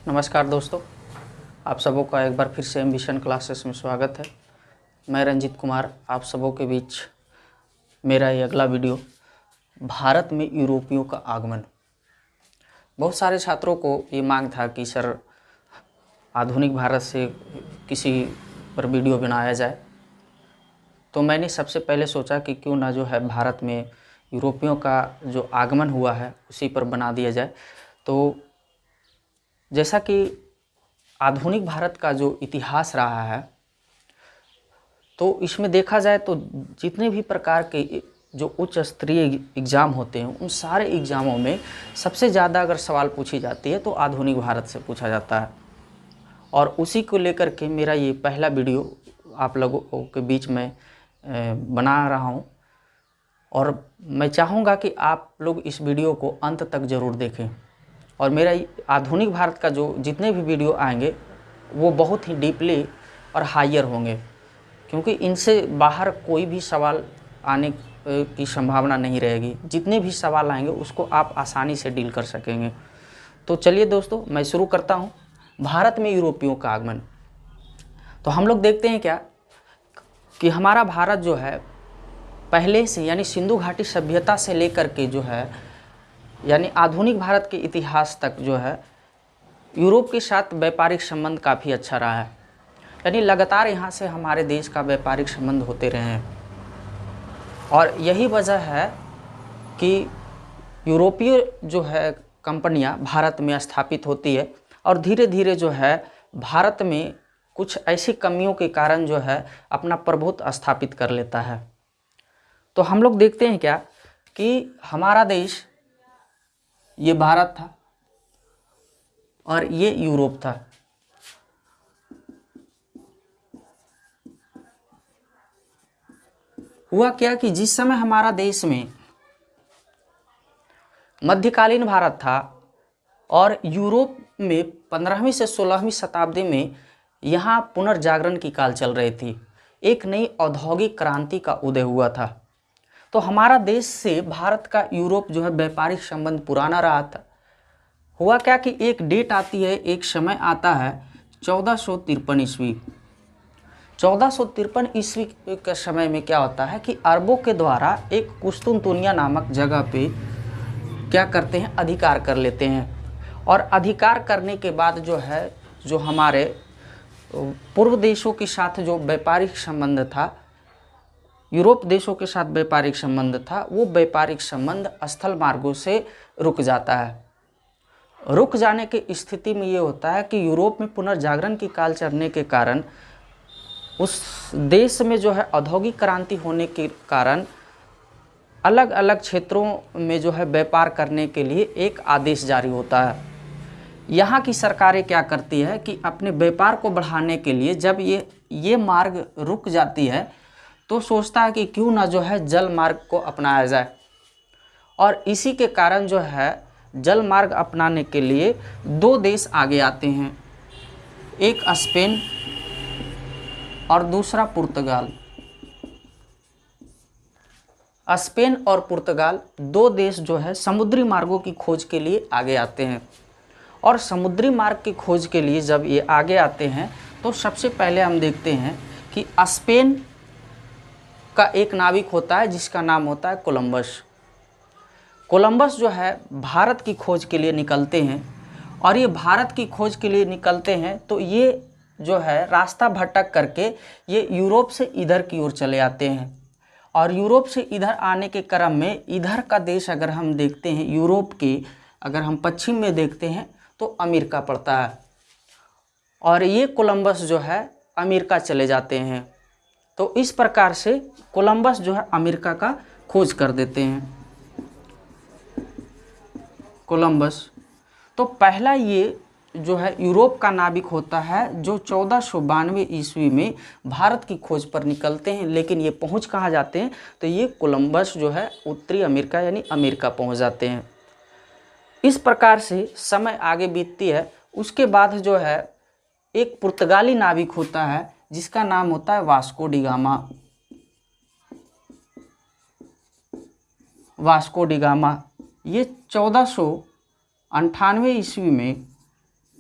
नमस्कार दोस्तों, आप सबों का एक बार फिर से एम्बिशन क्लासेस में स्वागत है। मैं रंजीत कुमार आप सबों के बीच मेरा ये अगला वीडियो भारत में यूरोपियों का आगमन। बहुत सारे छात्रों को ये मांग था कि सर आधुनिक भारत से किसी पर वीडियो बनाया जाए, तो मैंने सबसे पहले सोचा कि क्यों ना जो है भारत में यूरोपियों का जो आगमन हुआ है उसी पर बना दिया जाए। तो जैसा कि आधुनिक भारत का जो इतिहास रहा है, तो इसमें देखा जाए तो जितने भी प्रकार के जो उच्च स्तरीय एग्ज़ाम होते हैं उन सारे एग्ज़ामों में सबसे ज़्यादा अगर सवाल पूछी जाती है तो आधुनिक भारत से पूछा जाता है। और उसी को लेकर के मेरा ये पहला वीडियो आप लोगों के बीच में बना रहा हूँ, और मैं चाहूँगा कि आप लोग इस वीडियो को अंत तक ज़रूर देखें। और मेरा आधुनिक भारत का जो जितने भी वीडियो आएंगे वो बहुत ही डीपली और हायर होंगे, क्योंकि इनसे बाहर कोई भी सवाल आने की संभावना नहीं रहेगी। जितने भी सवाल आएंगे उसको आप आसानी से डील कर सकेंगे। तो चलिए दोस्तों, मैं शुरू करता हूँ। भारत में यूरोपियों का आगमन। तो हम लोग देखते हैं क्या कि हमारा भारत जो है पहले से यानी सिंधु घाटी सभ्यता से लेकर के जो है यानी आधुनिक भारत के इतिहास तक जो है यूरोप के साथ व्यापारिक संबंध काफ़ी अच्छा रहा है। यानी लगातार यहाँ से हमारे देश का व्यापारिक संबंध होते रहे हैं, और यही वजह है कि यूरोपीय जो है कंपनियाँ भारत में स्थापित होती है, और धीरे धीरे जो है भारत में कुछ ऐसी कमियों के कारण जो है अपना प्रभुत्व स्थापित कर लेता है। तो हम लोग देखते हैं क्या कि हमारा देश ये भारत था और ये यूरोप था। हुआ क्या कि जिस समय हमारा देश में मध्यकालीन भारत था और यूरोप में 15वीं से 16वीं शताब्दी में यहाँ पुनर्जागरण की काल चल रही थी, एक नई औद्योगिक क्रांति का उदय हुआ था। तो हमारा देश से भारत का यूरोप जो है व्यापारिक संबंध पुराना रहा था। हुआ क्या कि एक डेट आती है, एक समय आता है 1453 ईस्वी। 1453 ईस्वी के समय में क्या होता है कि अरबों के द्वारा एक कुस्तुनतुनिया नामक जगह पे क्या करते हैं, अधिकार कर लेते हैं। और अधिकार करने के बाद जो है जो हमारे पूर्व देशों के साथ जो व्यापारिक संबंध था, यूरोप देशों के साथ व्यापारिक संबंध था, वो व्यापारिक संबंध स्थल मार्गों से रुक जाता है। रुक जाने की स्थिति में ये होता है कि यूरोप में पुनर्जागरण की काल चलने के कारण उस देश में जो है औद्योगिक क्रांति होने के कारण अलग अलग क्षेत्रों में जो है व्यापार करने के लिए एक आदेश जारी होता है। यहाँ की सरकारें क्या करती है कि अपने व्यापार को बढ़ाने के लिए जब ये मार्ग रुक जाती है तो सोचता है कि क्यों ना जो है जल मार्ग को अपनाया जाए। और इसी के कारण जो है जल मार्ग अपनाने के लिए दो देश आगे आते हैं, एक स्पेन और दूसरा पुर्तगाल। स्पेन और पुर्तगाल दो देश जो है समुद्री मार्गों की खोज के लिए आगे आते हैं। और समुद्री मार्ग की खोज के लिए जब ये आगे आते हैं तो सबसे पहले हम देखते हैं कि स्पेन का एक नाविक होता है जिसका नाम होता है कोलंबस। कोलंबस जो है भारत की खोज के लिए निकलते हैं, और ये भारत की खोज के लिए निकलते हैं तो ये जो है रास्ता भटक करके ये यूरोप से इधर की ओर चले आते हैं। और यूरोप से इधर आने के क्रम में इधर का देश अगर हम देखते हैं, यूरोप के अगर हम पश्चिम में देखते हैं तो अमेरिका पड़ता है, और ये कोलंबस जो है अमेरिका चले जाते हैं। तो इस प्रकार से कोलंबस जो है अमेरिका का खोज कर देते हैं। कोलंबस तो पहला ये जो है यूरोप का नाविक होता है जो 1492 ईस्वी में भारत की खोज पर निकलते हैं। लेकिन ये पहुंच कहाँ जाते हैं, तो ये कोलंबस जो है उत्तरी अमेरिका यानी अमेरिका पहुंच जाते हैं। इस प्रकार से समय आगे बीतती है। उसके बाद जो है एक पुर्तगाली नाविक होता है जिसका नाम होता है Vasco D gamma. Vasco D gamma ये 1498 ईस्वी में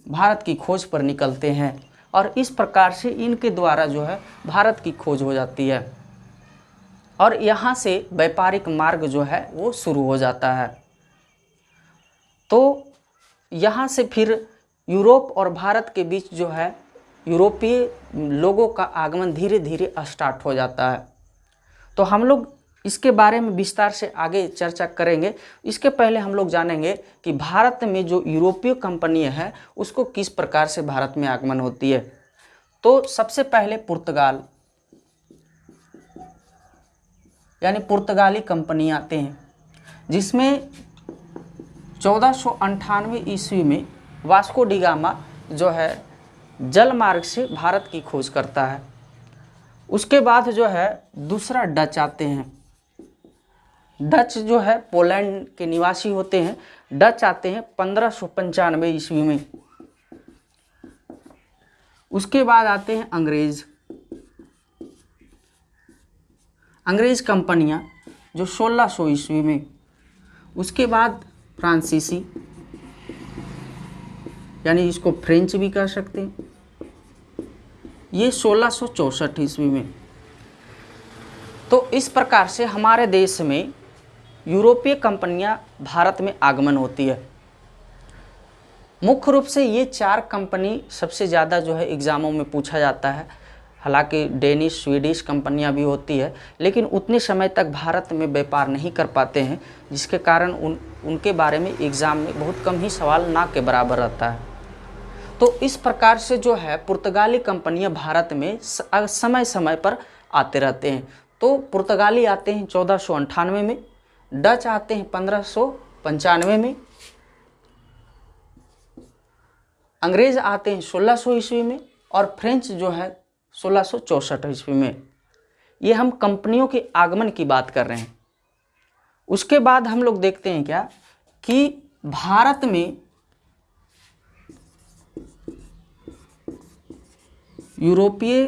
भारत की खोज पर निकलते हैं और इस प्रकार से इनके द्वारा जो है भारत की खोज हो जाती है और यहाँ से व्यापारिक मार्ग जो है वो शुरू हो जाता है। तो यहाँ से फिर यूरोप और भारत के बीच जो है यूरोपीय लोगों का आगमन धीरे धीरे स्टार्ट हो जाता है। तो हम लोग इसके बारे में विस्तार से आगे चर्चा करेंगे। इसके पहले हम लोग जानेंगे कि भारत में जो यूरोपीय कंपनी है उसको किस प्रकार से भारत में आगमन होती है। तो सबसे पहले पुर्तगाल यानी पुर्तगाली कंपनी आते हैं, जिसमें 1498 ईस्वी में वास्को डी गामा जो है जल मार्ग से भारत की खोज करता है। उसके बाद जो है दूसरा डच आते हैं। डच जो है पोलैंड के निवासी होते हैं। डच आते हैं 1595 ईस्वी में। उसके बाद आते हैं अंग्रेज कंपनियां जो 1600 ईस्वी में। उसके बाद फ्रांसीसी यानी इसको फ्रेंच भी कह सकते हैं, ये 1664 ईस्वी में। तो इस प्रकार से हमारे देश में यूरोपीय कंपनियां भारत में आगमन होती है। मुख्य रूप से ये 4 कंपनी सबसे ज़्यादा जो है एग्ज़ामों में पूछा जाता है। हालांकि डेनिश स्वीडिश कंपनियां भी होती है, लेकिन उतने समय तक भारत में व्यापार नहीं कर पाते हैं, जिसके कारण उनके बारे में एग्ज़ाम में बहुत कम ही सवाल ना के बराबर रहता है। तो इस प्रकार से जो है पुर्तगाली कंपनियां भारत में समय समय पर आते रहते हैं। तो पुर्तगाली आते हैं 1498 में, डच आते हैं 1595 में, अंग्रेज आते हैं 1600 ईस्वी में और फ्रेंच जो है 1664 ईस्वी में। ये हम कंपनियों के आगमन की बात कर रहे हैं। उसके बाद हम लोग देखते हैं क्या कि भारत में यूरोपीय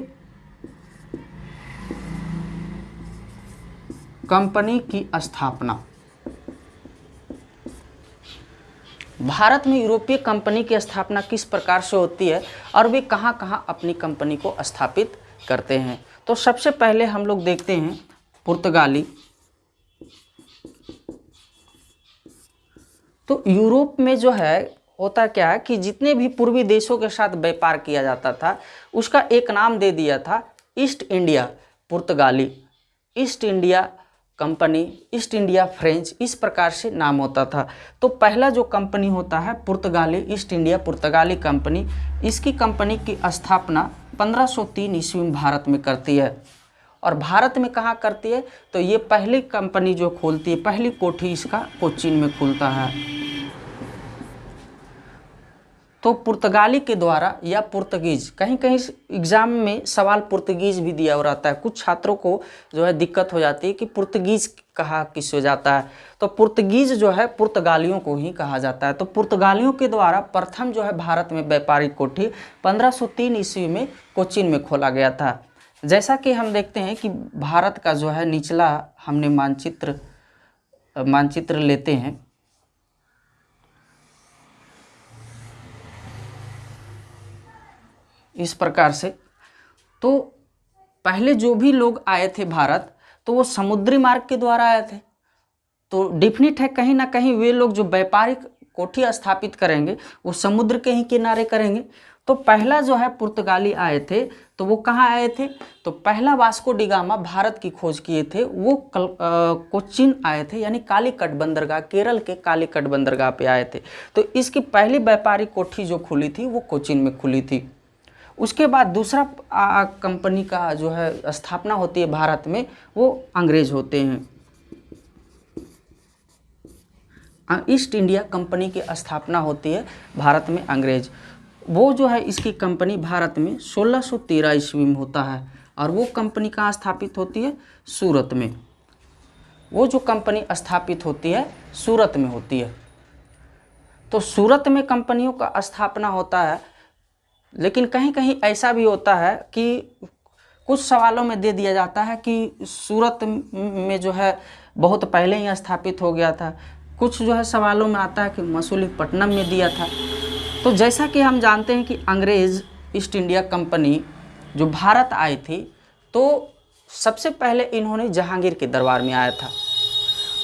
कंपनी की स्थापना। भारत में यूरोपीय कंपनी की स्थापना किस प्रकार से होती है और वे कहाँ कहाँ अपनी कंपनी को स्थापित करते हैं। तो सबसे पहले हम लोग देखते हैं पुर्तगाली। तो यूरोप में जो है होता क्या है कि जितने भी पूर्वी देशों के साथ व्यापार किया जाता था उसका एक नाम दे दिया था ईस्ट इंडिया पुर्तगाली, east India company, east India French, इस प्रकार से नाम होता था। तो पहला जो कंपनी होता है पुर्तगाली, ईस्ट इंडिया पुर्तगाली कंपनी, इसकी कंपनी की स्थापना 1503 ईस्वी में भारत में करती है। और भारत में कहाँ करती है तो ये पहली कंपनी जो खोलती है, पहली कोठी इसका कोचीन में खुलता है। तो पुर्तगाली के द्वारा या पुर्तगीज, कहीं कहीं एग्जाम में सवाल पुर्तगीज भी दिया रहता है। कुछ छात्रों को जो है दिक्कत हो जाती है कि पुर्तगीज कहा किस हो जाता है, तो पुर्तगीज जो है पुर्तगालियों को ही कहा जाता है। तो पुर्तगालियों के द्वारा प्रथम जो है भारत में व्यापारिक कोठी 1503 ईस्वी में कोचीन में खोला गया था। जैसा कि हम देखते हैं कि भारत का जो है निचला हमने मानचित्र लेते हैं। इस प्रकार से तो पहले जो भी लोग आए थे भारत, तो वो समुद्री मार्ग के द्वारा आए थे। तो डिफिनिट है कहीं ना कहीं वे लोग जो व्यापारिक कोठी स्थापित करेंगे वो समुद्र के ही किनारे करेंगे। तो पहला जो है पुर्तगाली आए थे तो वो कहाँ आए थे, तो पहला वास्को डी गामा भारत की खोज किए थे वो कोचीन आए थे, यानी कालीकट बंदरगाह, केरल के कालीकट बंदरगाह पे आए थे। तो इसकी पहली व्यापारिक कोठी जो खुली थी वो कोचीन में खुली थी। उसके बाद दूसरा कंपनी का जो है स्थापना होती है भारत में, वो अंग्रेज होते हैं। ईस्ट इंडिया कंपनी की स्थापना होती है भारत में अंग्रेज। वो जो है इसकी कंपनी भारत में 1613 ईस्वी में होता है और वो कंपनी कहाँ स्थापित होती है, सूरत में। वो जो कंपनी स्थापित होती है सूरत में होती है। तो सूरत में कंपनियों का स्थापना होता है, लेकिन कहीं कहीं ऐसा भी होता है कि कुछ सवालों में दे दिया जाता है कि सूरत में जो है बहुत पहले ही स्थापित हो गया था। कुछ जो है सवालों में आता है कि मसूलीपट्टनम में दिया था। तो जैसा कि हम जानते हैं कि अंग्रेज़ ईस्ट इंडिया कंपनी जो भारत आई थी, तो सबसे पहले इन्होंने जहांगीर के दरबार में आया था।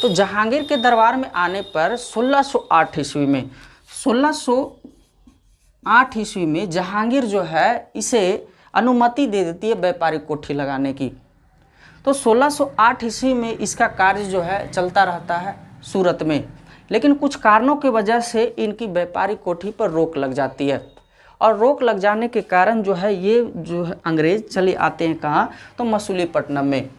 तो जहांगीर के दरबार में आने पर 1608 ईस्वी में जहांगीर जो है इसे अनुमति दे देती है व्यापारिक कोठी लगाने की। तो 1608 ईस्वी में इसका कार्य जो है चलता रहता है सूरत में, लेकिन कुछ कारणों की वजह से इनकी व्यापारिक कोठी पर रोक लग जाती है, और रोक लग जाने के कारण जो है ये जो है अंग्रेज़ चले आते हैं कहाँ, तो मसूलीपट्टनम में।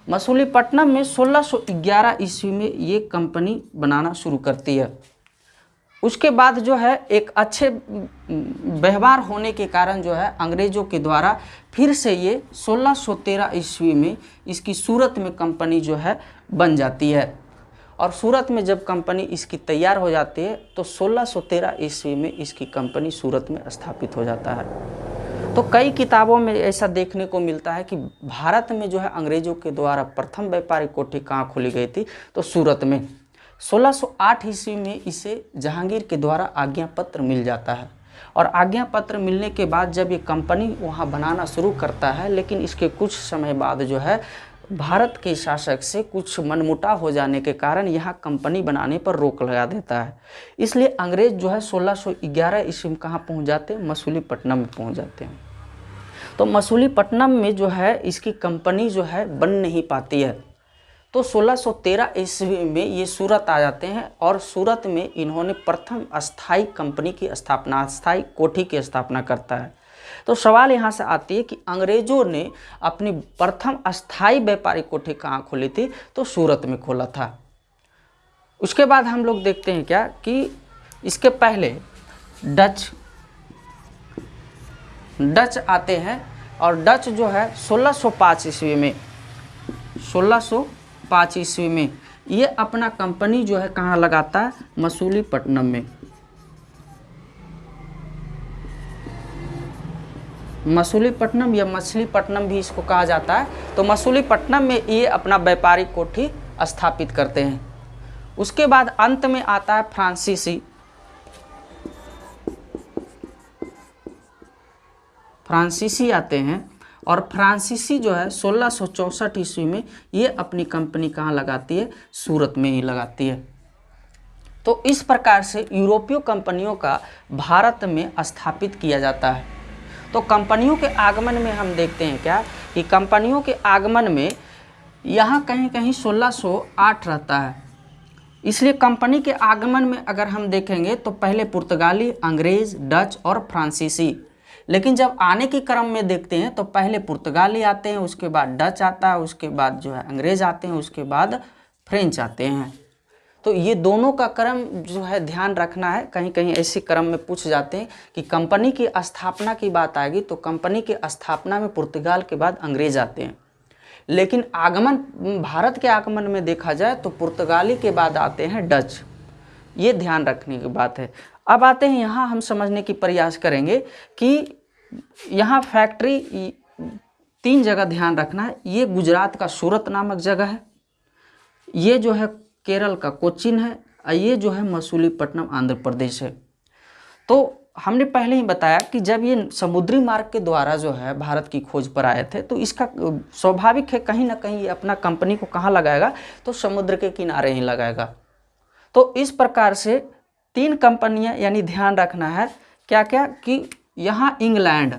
मसूलीपट्टनम में 1611 ईस्वी में ये कंपनी बनाना शुरू करती है। उसके बाद जो है एक अच्छे व्यवहार होने के कारण जो है अंग्रेज़ों के द्वारा फिर से ये 1613 ईस्वी में इसकी सूरत में कंपनी जो है बन जाती है। और सूरत में जब कंपनी इसकी तैयार हो जाती है तो 1613 ईस्वी में इसकी कंपनी सूरत में स्थापित हो जाता है। तो कई किताबों में ऐसा देखने को मिलता है कि भारत में जो है अंग्रेज़ों के द्वारा प्रथम व्यापारिक कोठी कहाँ खोली गई थी, तो सूरत में। 1608 ईस्वी में इसे जहांगीर के द्वारा आज्ञा पत्र मिल जाता है, और आज्ञा पत्र मिलने के बाद जब ये कंपनी वहाँ बनाना शुरू करता है, लेकिन इसके कुछ समय बाद जो है भारत के शासक से कुछ मनमुटाव हो जाने के कारण यहाँ कंपनी बनाने पर रोक लगा देता है। इसलिए अंग्रेज़ जो है 1611 ईस्वी में कहाँ पहुँच जाते हैं, मसूलीपट्टनम में पहुँच जाते हैं। तो मसूलीपट्टनम में जो है इसकी कंपनी जो है बन नहीं पाती है। तो 1613 ईस्वी में ये सूरत आ जाते हैं, और सूरत में इन्होंने प्रथम अस्थाई कंपनी की स्थापना, अस्थाई कोठी की स्थापना करता है। तो सवाल यहाँ से आती है कि अंग्रेज़ों ने अपनी प्रथम अस्थाई व्यापारिक कोठी कहाँ खोली थी, तो सूरत में खोला था। उसके बाद हम लोग देखते हैं क्या कि इसके पहले डच आते हैं, और डच जो है 1605 ईस्वी में ये अपना कंपनी जो है कहाँ लगाता है, मसूलीपट्टनम में। मसूलीपट्टनम या मछलीपट्टनम भी इसको कहा जाता है। तो मसूलीपट्टनम में ये अपना व्यापारिक कोठी स्थापित करते हैं। उसके बाद अंत में आता है फ्रांसीसी आते हैं, और फ्रांसीसी जो है 1664 ईस्वी में ये अपनी कंपनी कहाँ लगाती है, सूरत में ही लगाती है। तो इस प्रकार से यूरोपीय कंपनियों का भारत में स्थापित किया जाता है। तो कंपनियों के आगमन में हम देखते हैं क्या कि कंपनियों के आगमन में यहाँ कहीं कहीं 1608 रहता है। इसलिए कंपनी के आगमन में अगर हम देखेंगे तो पहले पुर्तगाली, अंग्रेज़, डच और फ्रांसीसी, लेकिन जब आने के क्रम में देखते हैं तो पहले पुर्तगाली आते हैं, उसके बाद डच आता है, उसके बाद जो है अंग्रेज़ आते हैं, उसके बाद फ्रेंच आते हैं। तो ये दोनों का क्रम जो है ध्यान रखना है। कहीं कहीं ऐसे क्रम में पूछ जाते हैं कि कंपनी की स्थापना की बात आएगी तो कंपनी की स्थापना में पुर्तगाल के बाद अंग्रेज़ आते हैं, लेकिन आगमन भारत के आगमन में देखा जाए तो पुर्तगाली के बाद आते हैं डच। ये ध्यान रखने की बात है। अब आते हैं यहाँ हम समझने की प्रयास करेंगे कि यहाँ फैक्ट्री 3 जगह ध्यान रखना है। ये गुजरात का सूरत नामक जगह है, ये जो है केरल का कोचीन है, और ये जो है मसूलीपट्टनम आंध्र प्रदेश है। तो हमने पहले ही बताया कि जब ये समुद्री मार्ग के द्वारा जो है भारत की खोज पर आए थे तो इसका स्वाभाविक है कहीं ना कहीं ये अपना कंपनी को कहाँ लगाएगा, तो समुद्र के किनारे ही लगाएगा। तो इस प्रकार से 3 कंपनियां यानी ध्यान रखना है क्या क्या कि यहाँ इंग्लैंड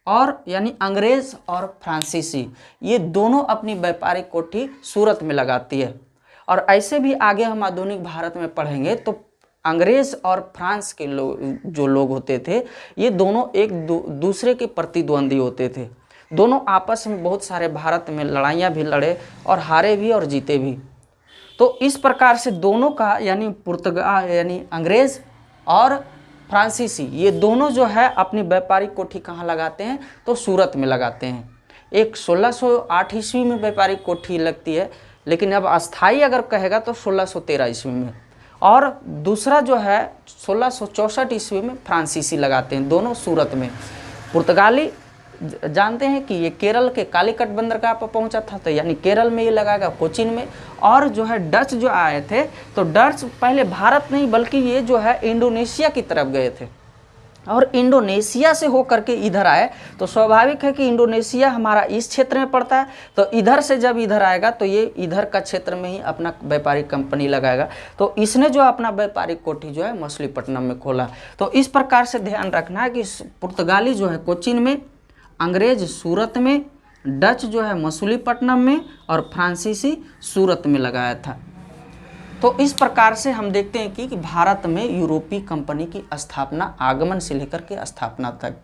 और यानी अंग्रेज़ और फ्रांसीसी ये दोनों अपनी व्यापारिक कोठी सूरत में लगाती है। और ऐसे भी आगे हम आधुनिक भारत में पढ़ेंगे तो अंग्रेज़ और फ्रांस के जो लोग होते थे ये दोनों एक दूसरे के प्रतिद्वंदी होते थे। दोनों आपस में बहुत सारे भारत में लड़ाइयाँ भी लड़े और हारे भी और जीते भी। तो इस प्रकार से दोनों का यानी पुर्तगाल यानी अंग्रेज़ और फ्रांसीसी ये दोनों जो है अपनी व्यापारिक कोठी कहाँ लगाते हैं, तो सूरत में लगाते हैं। एक 1608 ईस्वी में व्यापारिक कोठी लगती है, लेकिन अब अस्थाई अगर कहेगा तो 1613 ईस्वी में, और दूसरा जो है 1664 ईस्वी में फ्रांसीसी लगाते हैं, दोनों सूरत में। पुर्तगाली जानते हैं कि ये केरल के कालीकट बंदरगाह पर पहुंचा था, तो यानी केरल में ये लगाएगा, कोचीन में। और जो है डच जो आए थे तो डच पहले भारत नहीं बल्कि ये जो है इंडोनेशिया की तरफ गए थे। और इंडोनेशिया से होकर के इधर आए तो स्वाभाविक है कि इंडोनेशिया हमारा इस क्षेत्र में पड़ता है, तो इधर से जब इधर आएगा तो ये इधर का क्षेत्र में ही अपना व्यापारिक कंपनी लगाएगा। तो इसने जो अपना व्यापारिक कोठी जो है मछलीपट्टनम में खोला। तो इस प्रकार से ध्यान रखना है कि पुर्तगाली जो है कोचीन में, अंग्रेज सूरत में, डच जो है मछलीपट्टनम में और फ्रांसीसी सूरत में लगाया था। तो इस प्रकार से हम देखते हैं कि भारत में यूरोपीय कंपनी की स्थापना आगमन से लेकर के स्थापना तक।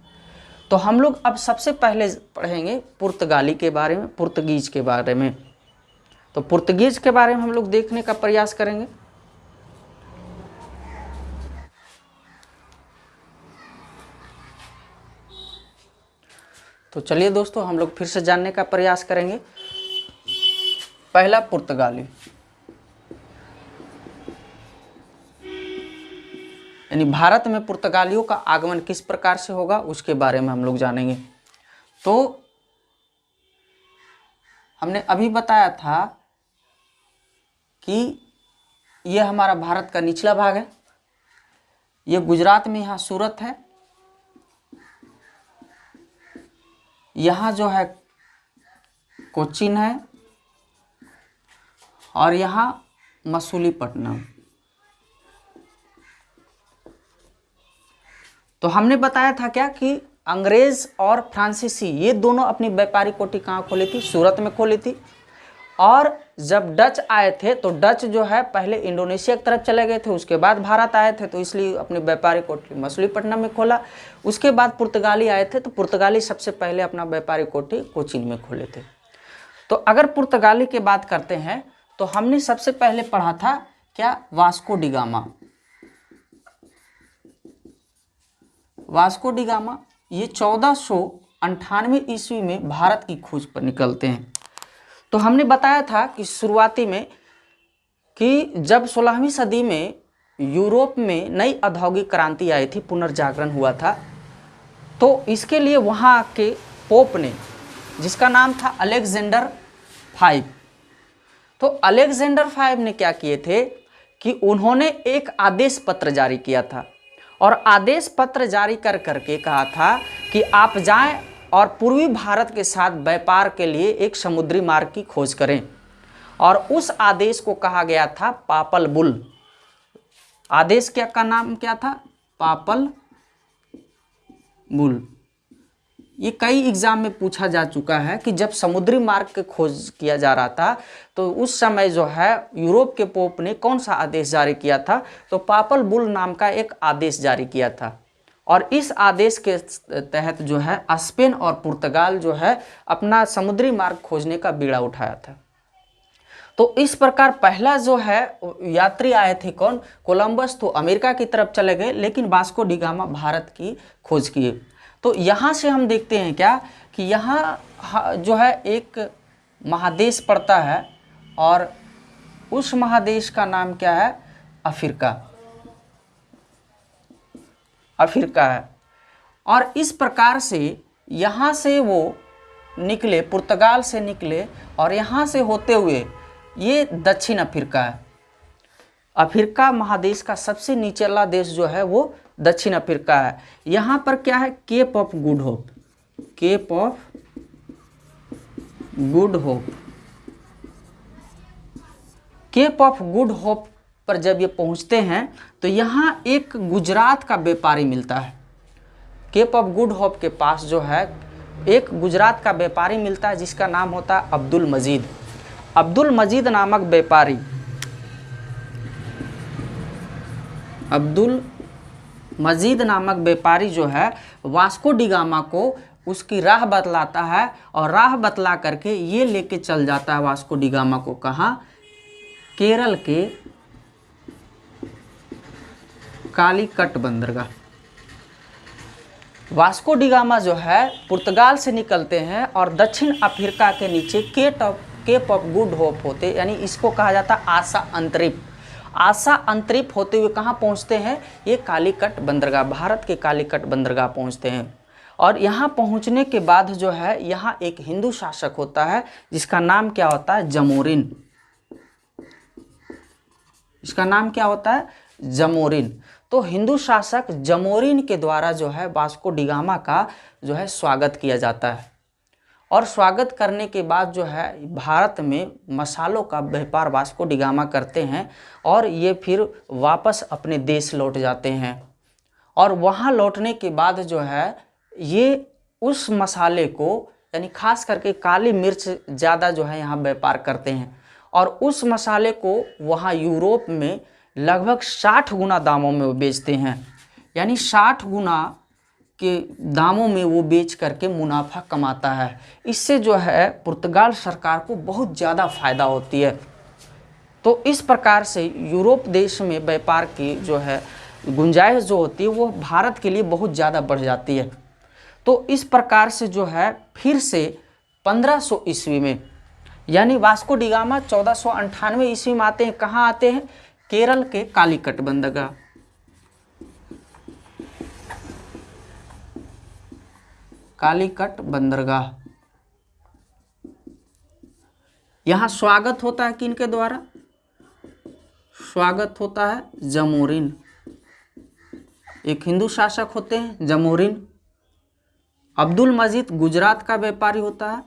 तो हम लोग अब सबसे पहले पढ़ेंगे पुर्तगाली के बारे में, पुर्तगीज के बारे में। तो पुर्तगीज के बारे में हम लोग देखने का प्रयास करेंगे। तो चलिए दोस्तों, हम लोग फिर से जानने का प्रयास करेंगे। पहला पुर्तगाली, यानी भारत में पुर्तगालियों का आगमन किस प्रकार से होगा उसके बारे में हम लोग जानेंगे। तो हमने अभी बताया था कि यह हमारा भारत का निचला भाग है, यह गुजरात में यहाँ सूरत है, यहाँ जो है कोचीन है और यहाँ मछलीपट्टनम। तो हमने बताया था क्या कि अंग्रेज और फ्रांसीसी ये दोनों अपनी व्यापारिक कोठी कहाँ खोली थी? सूरत में खोली थी। और जब डच आए थे तो डच जो है पहले इंडोनेशिया की तरफ चले गए थे, उसके बाद भारत आए थे तो इसलिए अपनी व्यापारिक कोठी मछलीपट्टनम में खोला। उसके बाद पुर्तगाली आए थे तो पुर्तगाली सबसे पहले अपना व्यापारिक कोठी कोचीन में खोले थे। तो अगर पुर्तगाली की बात करते हैं तो हमने सबसे पहले पढ़ा था क्या? Vasco D gamma. Vasco D gamma ये 1498 ईस्वी में भारत की खोज पर निकलते हैं। तो हमने बताया था कि शुरुआती में कि जब 16वीं सदी में यूरोप में नई औद्योगिक क्रांति आई थी, पुनर्जागरण हुआ था, तो इसके लिए वहाँ के पोप ने, जिसका नाम था अलेक्जेंडर V, तो अलेक्जेंडर V ने क्या किए थे कि उन्होंने एक आदेश पत्र जारी किया था और आदेश पत्र जारी कर करके कहा था कि आप जाएं और पूर्वी भारत के साथ व्यापार के लिए एक समुद्री मार्ग की खोज करें। और उस आदेश को कहा गया था पापल बुल। आदेश क्या का नाम क्या था? Papal bull. ये कई एग्जाम में पूछा जा चुका है कि जब समुद्री मार्ग की खोज किया जा रहा था तो उस समय जो है यूरोप के पोप ने कौन सा आदेश जारी किया था? तो पापल बुल नाम का एक आदेश जारी किया था। और इस आदेश के तहत जो है स्पेन और पुर्तगाल जो है अपना समुद्री मार्ग खोजने का बीड़ा उठाया था। तो इस प्रकार पहला जो है यात्री आए थे कौन? कोलंबस तो अमेरिका की तरफ चले गए, लेकिन वास्को डी गामा भारत की खोज किए। तो यहाँ से हम देखते हैं क्या कि यहाँ जो है एक महादेश पड़ता है और उस महादेश का नाम क्या है? अफ्रीका। अफ्रीका है। और इस प्रकार से यहाँ से वो निकले, पुर्तगाल से निकले और यहाँ से होते हुए ये दक्षिण अफ्रीका है। अफ्रीका महादेश का सबसे निचला देश जो है वो दक्षिण अफ्रीका है। यहाँ पर क्या है? Cape of Good Hope. Cape of Good Hope. Cape of Good Hope पर जब ये पहुँचते हैं तो यहाँ एक गुजरात का व्यापारी मिलता है। केप ऑफ गुड होप के पास जो है एक गुजरात का व्यापारी मिलता है जिसका नाम होता है अब्दुल मजीद। अब्दुल मजीद नामक व्यापारी, अब्दुल मजीद नामक व्यापारी जो है वास्को डी गामा को उसकी राह बतलाता है और राह बतला करके ये लेके चल जाता है वास्को डी गामा को कहाँ? केरल के कालीकट बंदरगाह। वास्को डी गामा जो है पुर्तगाल से निकलते हैं और दक्षिण अफ्रीका के नीचे केप ऑफ गुड होप होते, यानी इसको कहा जाता है आशा अंतरिप। आशा अंतरिप होते हुए कहाँ पहुँचते हैं? ये कालीकट बंदरगाह, भारत के कालीकट बंदरगाह पहुँचते हैं। और यहाँ पहुँचने के बाद जो है यहाँ एक हिंदू शासक होता है जिसका नाम क्या होता है? जमोरिन। इसका नाम क्या होता है? जमोरिन। तो हिंदू शासक जमोरिन के द्वारा जो है वास्को डी गामा का जो है स्वागत किया जाता है। और स्वागत करने के बाद जो है भारत में मसालों का व्यापार वास्को डी गामा करते हैं और ये फिर वापस अपने देश लौट जाते हैं। और वहाँ लौटने के बाद जो है ये उस मसाले को यानी खास करके काली मिर्च ज़्यादा जो है यहाँ व्यापार करते हैं और उस मसाले को वहाँ यूरोप में लगभग 60 गुना दामों में वो बेचते हैं। यानी 60 गुना के दामों में वो बेच करके मुनाफा कमाता है। इससे जो है पुर्तगाल सरकार को बहुत ज़्यादा फायदा होती है। तो इस प्रकार से यूरोप देश में व्यापार की जो है गुंजाइश जो होती है वो भारत के लिए बहुत ज़्यादा बढ़ जाती है। तो इस प्रकार से जो है फिर से 1500 ईस्वी में यानी वास्को डी गामा 1498 ईस्वी में आते हैं। कहाँ आते हैं? केरल के कालीकट बंदरगाह। कालीकट बंदरगाह यहाँ स्वागत होता है किनके द्वारा? स्वागत होता है जमोरिन, एक हिंदू शासक होते हैं जमोरिन। अब्दुल मजीद गुजरात का व्यापारी होता है,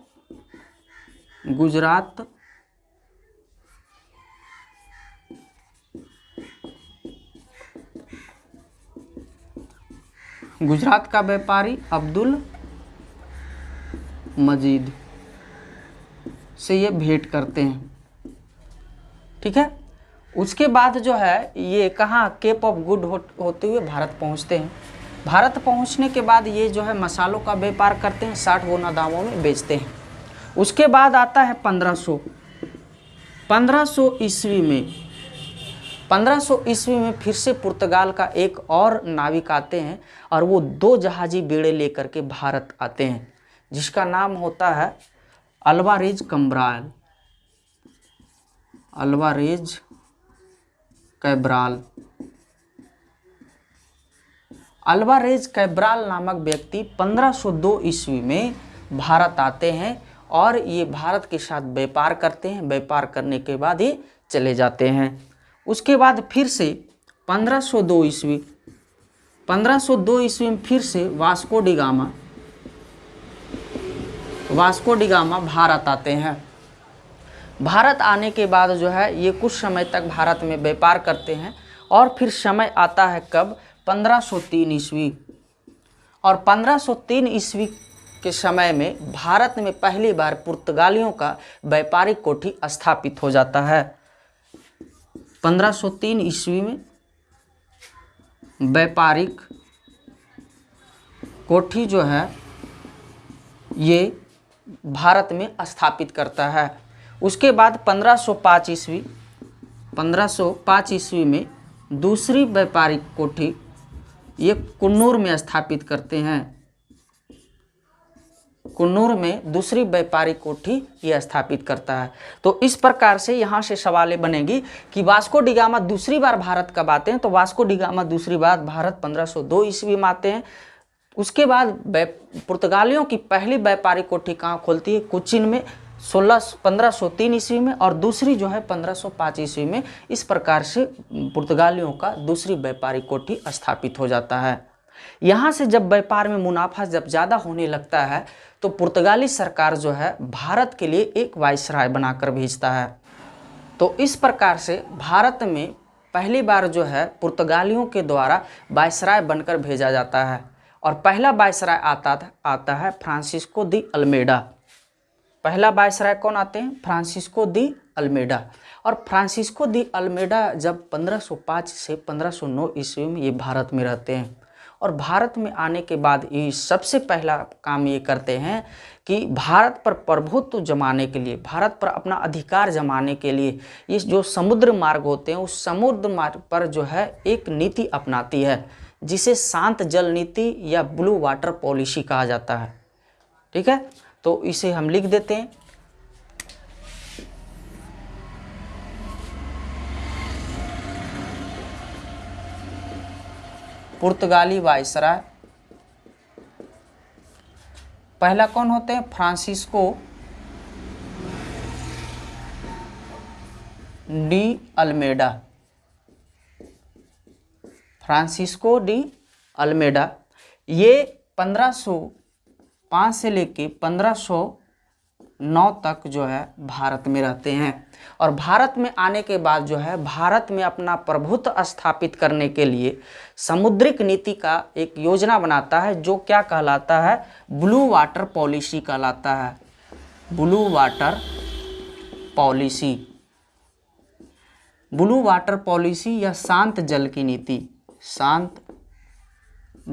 गुजरात। गुजरात का व्यापारी अब्दुल मजीद से ये भेंट करते हैं। ठीक है। उसके बाद जो है ये कहाँ केप ऑफ गुड होते हुए भारत पहुँचते हैं। भारत पहुँचने के बाद ये जो है मसालों का व्यापार करते हैं, 60 गुना दामों में बेचते हैं। उसके बाद आता है 1500 ईस्वी में। 1500 ईस्वी में फिर से पुर्तगाल का एक और नाविक आते हैं और वो 2 जहाजी बेड़े लेकर के भारत आते हैं जिसका नाम होता है Alvarez Cabral. Alvarez Cabral. Alvarez Cabral नामक व्यक्ति 1502 ईस्वी में भारत आते हैं और ये भारत के साथ व्यापार करते हैं। व्यापार करने के बाद ये चले जाते हैं। उसके बाद फिर से 1502 ईस्वी में फिर से वास्को डी गामा भारत आते हैं। भारत आने के बाद जो है ये कुछ समय तक भारत में व्यापार करते हैं और फिर समय आता है कब? 1503 ईस्वी। और 1503 ईस्वी के समय में भारत में पहली बार पुर्तगालियों का व्यापारिक कोठी स्थापित हो जाता है। 1503 ईस्वी में व्यापारिक कोठी जो है ये भारत में स्थापित करता है। उसके बाद 1505 ईस्वी में दूसरी व्यापारिक कोठी ये कुन्नूर में स्थापित करते हैं। कुन्नूर में दूसरी व्यापारिक कोठी ये स्थापित करता है। तो इस प्रकार से यहाँ से सवालें बनेगी कि वास्को डी गामा दूसरी बार भारत कब आते हैं? तो वास्को डी गामा दूसरी बार भारत 1502 ईस्वी में आते हैं। उसके बाद पुर्तगालियों की पहली व्यापारिक कोठी कहाँ खोलती है? कोचीन में 1503 ईस्वी में और दूसरी जो है 1505 ईस्वी में। इस प्रकार से पुर्तगालियों का दूसरी व्यापारिक कोठी स्थापित हो जाता है। यहाँ से जब व्यापार में मुनाफा जब ज़्यादा होने लगता है तो पुर्तगाली सरकार जो है भारत के लिए एक वाइसराय बनाकर भेजता है। तो इस प्रकार से भारत में पहली बार जो है पुर्तगालियों के द्वारा वाइसराय बनकर भेजा जाता है और पहला वाइसराय आता है फ्रांसिस्को दी अल्मेडा। पहला वाइसराय कौन आते हैं? Francisco de Almeida. और फ्रांसिस्को दी अल्मेडा जब 1505 से 1509 ईस्वी में ये भारत में रहते हैं और भारत में आने के बाद ये सबसे पहला काम ये करते हैं कि भारत पर प्रभुत्व जमाने के लिए, भारत पर अपना अधिकार जमाने के लिए ये जो समुद्र मार्ग होते हैं उस समुद्र मार्ग पर जो है एक नीति अपनाती है जिसे शांत जल नीति या ब्लू वाटर पॉलिसी कहा जाता है। ठीक है, तो इसे हम लिख देते हैं। पुर्तगाली वाइसराय पहला कौन होते हैं? Francisco de Almeida. Francisco de Almeida, ये 1505 से लेके 1509 तक जो है भारत में रहते हैं। और भारत में आने के बाद जो है भारत में अपना प्रभुत्व स्थापित करने के लिए समुद्रिक नीति का एक योजना बनाता है, जो क्या कहलाता है, ब्लू वाटर पॉलिसी कहलाता है। Blue water policy, blue water policy या शांत जल की नीति, शांत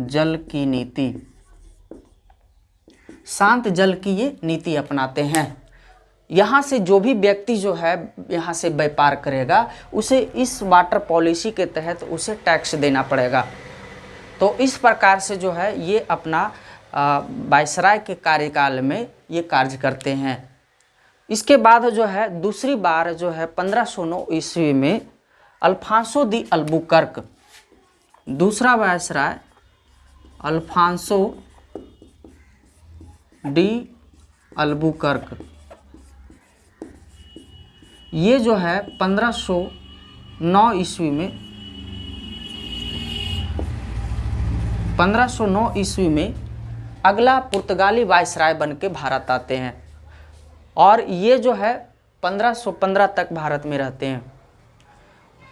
जल की नीति, शांत जल की ये नीति अपनाते हैं। यहाँ से जो भी व्यक्ति जो है यहाँ से व्यापार करेगा उसे इस वाटर पॉलिसी के तहत उसे टैक्स देना पड़ेगा। तो इस प्रकार से जो है ये अपना वायसराय के कार्यकाल में ये कार्य करते हैं। इसके बाद जो है दूसरी बार जो है 1509 ईस्वी में अल्फांसो दी अल्बुकर्क, दूसरा वायसराय अल्फांसो डी अल्बुकर्क, ये जो है 1509 ईस्वी में 1509 ईस्वी में अगला पुर्तगाली वायसराय बन के भारत आते हैं और ये जो है 1515 तक भारत में रहते हैं।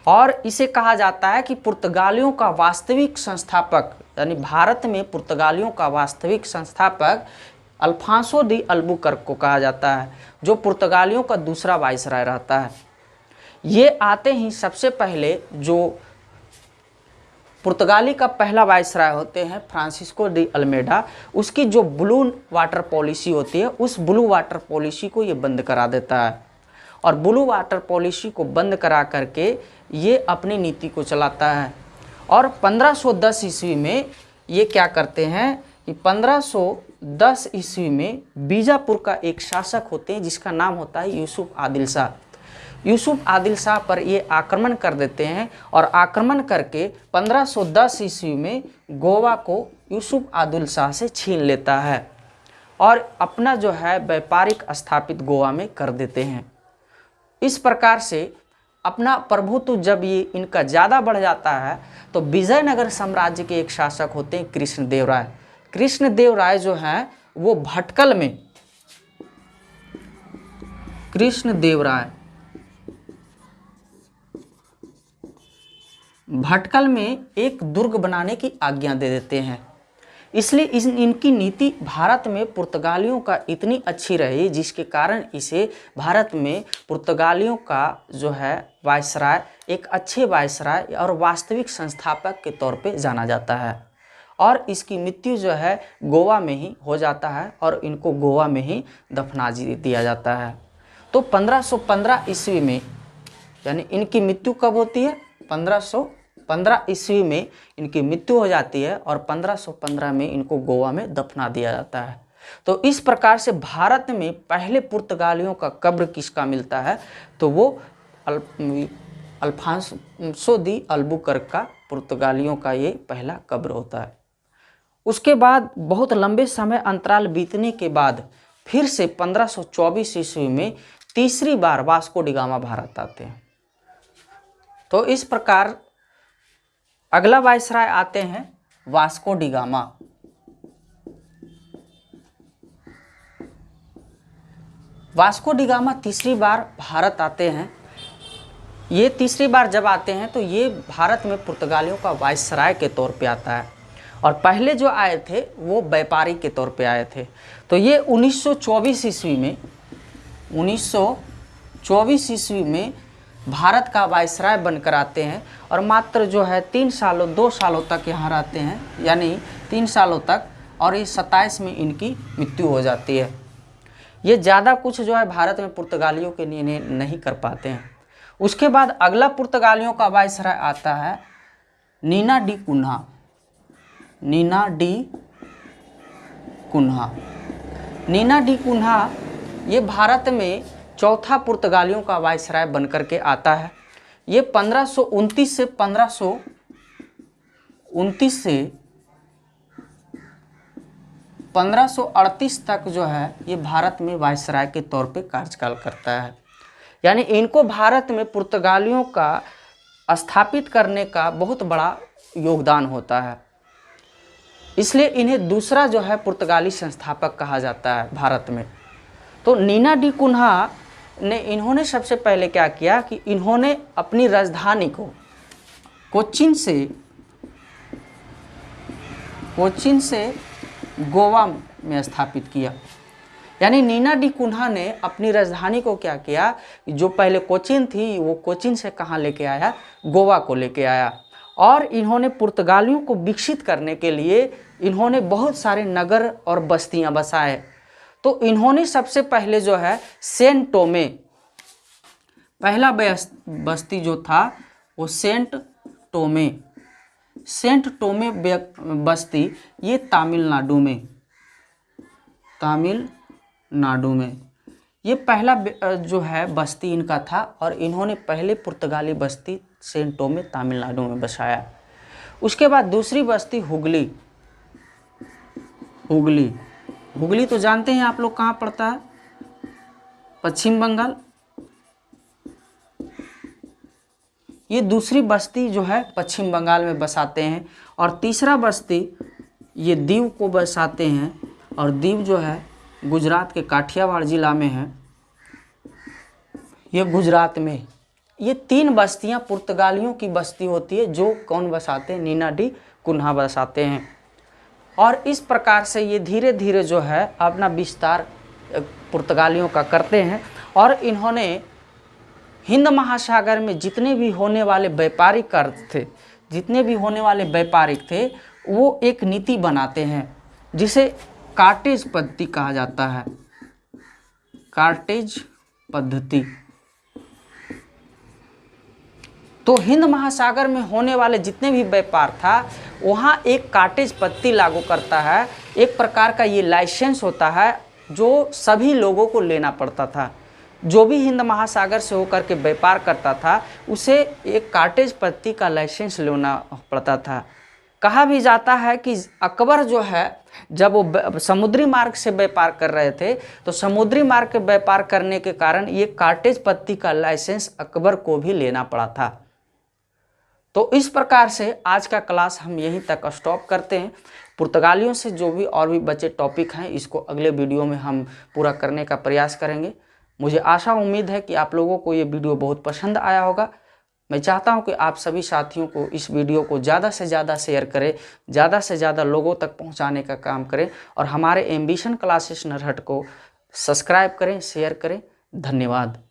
और इसे कहा जाता है कि पुर्तगालियों का वास्तविक संस्थापक, यानी भारत में पुर्तगालियों का वास्तविक संस्थापक अल्फांसो दी अल्बुकर्क को कहा जाता है, जो पुर्तगालियों का दूसरा वायसराय रहता है। ये आते ही सबसे पहले जो पुर्तगाली का पहला वायसराय होते हैं फ्रांसिस्को डी अल्मेडा, उसकी जो ब्लू वाटर पॉलिसी होती है उस ब्लू वाटर पॉलिसी को ये बंद करा देता है। और ब्लू वाटर पॉलिसी को बंद करा करके ये अपनी नीति को चलाता है। और 1510 ईस्वी में ये क्या करते हैं कि 1510 ईस्वी में बीजापुर का एक शासक होते हैं जिसका नाम होता है यूसुफ आदिल शाह। यूसुफ आदिल शाह पर ये आक्रमण कर देते हैं और आक्रमण करके 1510 ईस्वी में गोवा को यूसुफ आदिल शाह से छीन लेता है और अपना जो है व्यापारिक स्थापित गोवा में कर देते हैं। इस प्रकार से अपना प्रभुत्व जब ये इनका ज़्यादा बढ़ जाता है तो विजयनगर साम्राज्य के एक शासक होते हैं कृष्णदेव राय। कृष्णदेव राय जो हैं वो भटकल में, कृष्णदेव राय भटकल में एक दुर्ग बनाने की आज्ञा दे देते हैं। इसलिए इनकी नीति भारत में पुर्तगालियों का इतनी अच्छी रही जिसके कारण इसे भारत में पुर्तगालियों का जो है वायसराय, एक अच्छे वायसराय और वास्तविक संस्थापक के तौर पे जाना जाता है। और इसकी मृत्यु जो है गोवा में ही हो जाता है और इनको गोवा में ही दफना दिया जाता है। तो 1515 ईस्वी में, यानी इनकी मृत्यु कब होती है, 1515 ईस्वी में इनकी मृत्यु हो जाती है और 1515 में इनको गोवा में दफना दिया जाता है। तो इस प्रकार से भारत में पहले पुर्तगालियों का कब्र किसका मिलता है, तो वो अल्फांसो दी अल्बुकर्क का पुर्तगालियों का ये पहला कब्र होता है। उसके बाद बहुत लंबे समय अंतराल बीतने के बाद फिर से 1524 ईस्वी में तीसरी बार वास्को डी गामा भारत आते हैं। तो इस प्रकार अगला वायसराय आते हैं Vasco D gamma. Vasco D gamma तीसरी बार भारत आते हैं। ये तीसरी बार जब आते हैं तो ये भारत में पुर्तगालियों का वायसराय के तौर पे आता है और पहले जो आए थे वो व्यापारी के तौर पे आए थे। तो ये 1924 ईस्वी में भारत का वायसराय बनकर आते हैं और मात्र जो है 2 सालों तक यहाँ रहते हैं, यानी 3 सालों तक, और ये 27 में इनकी मृत्यु हो जाती है। ये ज़्यादा कुछ जो है भारत में पुर्तगालियों के लिए नहीं कर पाते हैं। उसके बाद अगला पुर्तगालियों का वायसराय आता है Nuno da Cunha. Nuno da Cunha ये भारत में चौथा पुर्तगालियों का वायसराय बनकर के आता है। ये 1529 से 1538 तक जो है ये भारत में वायसराय के तौर पे कार्यकाल करता है। यानी इनको भारत में पुर्तगालियों का स्थापित करने का बहुत बड़ा योगदान होता है, इसलिए इन्हें दूसरा जो है पुर्तगाली संस्थापक कहा जाता है भारत में। तो नीना डी कुन्हा ने इन्होंने सबसे पहले क्या किया कि इन्होंने अपनी राजधानी को कोचीन से गोवा में स्थापित किया। यानी नीना डी कुन्हा ने अपनी राजधानी को क्या किया, जो पहले कोचीन थी वो कोचीन से कहाँ लेके आया, गोवा को लेके आया। और इन्होंने पुर्तगालियों को विकसित करने के लिए इन्होंने बहुत सारे नगर और बस्तियां बसाए। तो इन्होंने सबसे पहले जो है सेंट टोमे, पहला बस्ती जो था वो सेंट टोमे बस्ती, ये तमिलनाडु में ये पहला जो है बस्ती इनका था। और इन्होंने पहले पुर्तगाली बस्ती सेंट टोमे तमिलनाडु में बसाया। उसके बाद दूसरी बस्ती हुगली तो जानते हैं आप लोग कहाँ पड़ता है, पश्चिम बंगाल। ये दूसरी बस्ती जो है पश्चिम बंगाल में बसाते हैं। और तीसरा बस्ती ये दीव को बसाते हैं, और दीव जो है गुजरात के काठियावाड़ जिला में है, ये गुजरात में। ये 3 बस्तियां पुर्तगालियों की बस्ती होती है, जो कौन बसाते हैं, नीना डी कुन्हा बसाते हैं। और इस प्रकार से ये धीरे धीरे जो है अपना विस्तार पुर्तगालियों का करते हैं। और इन्होंने हिंद महासागर में जितने भी होने वाले व्यापारिक कार्य थे, जितने भी होने वाले व्यापारिक थे, वो एक नीति बनाते हैं जिसे कार्टेज पद्धति कहा जाता है। कार्टेज पद्धति। तो हिंद महासागर में होने वाले जितने भी व्यापार था, वहाँ एक कार्टेज पद्धति लागू करता है। एक प्रकार का ये लाइसेंस होता है जो सभी लोगों को लेना पड़ता था। जो भी हिंद महासागर से होकर के व्यापार करता था, उसे एक कार्टेज पद्धति का लाइसेंस लेना पड़ता था। कहा भी जाता है कि अकबर जो है, जब वो समुद्री मार्ग से व्यापार कर रहे थे, तो समुद्री मार्ग के व्यापार करने के कारण ये कार्टेज पद्धति का लाइसेंस अकबर को भी लेना पड़ा था। तो इस प्रकार से आज का क्लास हम यहीं तक स्टॉप करते हैं। पुर्तगालियों से जो भी और भी बचे टॉपिक हैं, इसको अगले वीडियो में हम पूरा करने का प्रयास करेंगे। मुझे आशा उम्मीद है कि आप लोगों को ये वीडियो बहुत पसंद आया होगा। मैं चाहता हूं कि आप सभी साथियों को इस वीडियो को ज़्यादा से ज़्यादा शेयर करें, ज़्यादा से ज़्यादा लोगों तक पहुंचाने का काम करें, और हमारे एम्बिशन क्लासेस नरहट को सब्सक्राइब करें, शेयर करें। धन्यवाद।